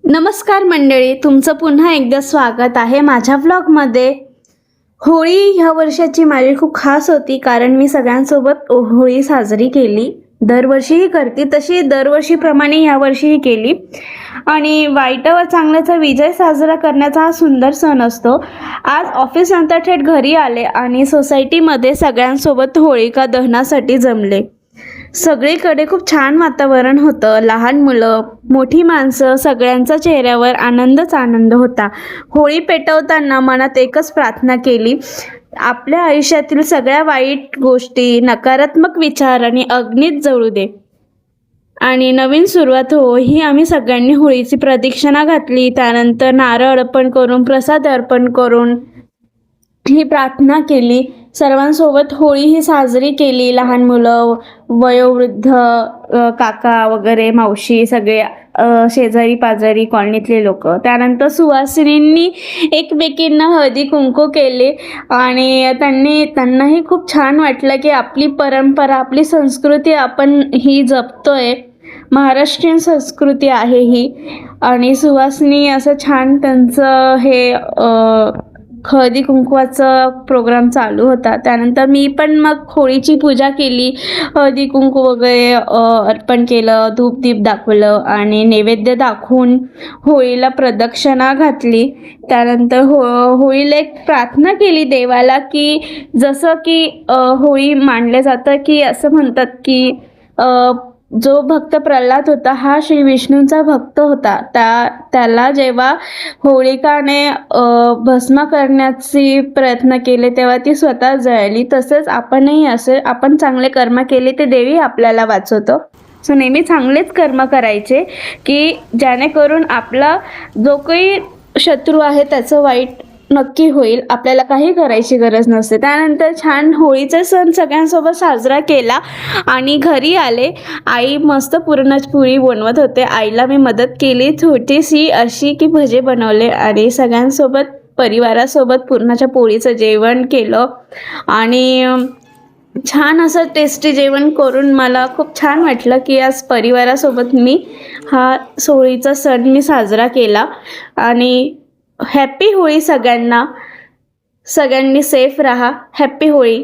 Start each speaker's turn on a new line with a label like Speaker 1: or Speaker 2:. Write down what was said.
Speaker 1: नमस्कार मंडळी, तुमचं पुन्हा एकदा स्वागत आहे माझ्या व्लॉगमध्ये। होळी ह्या वर्षाची माझी खूप खास होती, कारण मी सगळ्यांसोबत होळी साजरी केली। दरवर्षीही करते तशी दरवर्षीप्रमाणे यावर्षीही केली। आणि वाईटावर चांगल्याचा विजय साजरा करण्याचा हा सुंदर सण असतो। आज ऑफिस नंतर थेट घरी आले आणि सोसायटीमध्ये सगळ्यांसोबत होळिका दहनासाठी जमले। सगळीकडे खूप छान वातावरण होतं। लहान मुलं, मोठी माणसं, सगळ्यांच्या चेहऱ्यावर आनंदच आनंद होता। होळी पेटवताना मनात एकच प्रार्थना केली, आपल्या आयुष्यातील सगळ्या वाईट गोष्टी, नकारात्मक विचार आणि अग्नीत जळू दे आणि नवीन सुरुवात हो। ही आम्ही सगळ्यांनी होळीची प्रदक्षिणा घातली, त्यानंतर नारळ अर्पण करून, प्रसाद अर्पण करून ही प्रार्थना केली। सर्वांसोबत होळी ही साजरी केली। लहान मुलं, वयोवृद्ध, काका वगैरे, मावशी, सगळे शेजारी पाजारी कॉलनीतले लोक। त्यानंतर सुवासिनींनी एकमेकींना हळदी कुंकू केले आणि त्यांनाही खूप छान वाटलं की आपली परंपरा, आपली संस्कृती आपण ही जपतोय। महाराष्ट्रीयन संस्कृती आहे ही। आणि सुवासिनी असं छान त्यांचं हे हळदी कुंकवाचा प्रोग्राम चालू होता। त्यानंतर मी पण मग होळीची पूजा केली, हळदी कुंकू वगैरे अर्पण केलं, धूप दीप दाखवलं आणि नैवेद्य दाखवून होळीला प्रदक्षिणा घातली। त्यानंतर होळीला एक प्रार्थना केली देवाला की जसं की होळी मानलं जातं की असं म्हणतात की जो भक्त प्रल्हाद होता हा श्री विष्णूंचा भक्त होता। त्याला जेव्हा होळिकाने भस्म करण्याची प्रयत्न केले तेव्हा ती स्वतः जळली। तसंच आपणही असे आपण चांगले कर्म केले ते देवी आपल्याला वाचवतो। सो नेहमी चांगलेच कर्म करायचे की जेणेकरून आपला जो काही शत्रू आहे त्याचं वाईट नक्की होईल, आपल्याला काही करायची गरज नसते। त्यानंतर छान होळीचा सण सगळ्यांसोबत साजरा केला आणि घरी आले। आई मस्त पुरणपोळी बनवत होते, आईला मी मदत केली छोटीशी अशी की भजे बनवले आणि सगळ्यांसोबत परिवारासोबत पुरणाच्या पोळीचं जेवण केलं आणि छान असं टेस्टी जेवण करून मला खूप छान वाटलं की आज परिवारासोबत मी हा होळीचा सण मी साजरा केला। आणि हॅपी होळी सगळ्यांना, सगळ्यांनी सेफ राहा। हॅपी होळी।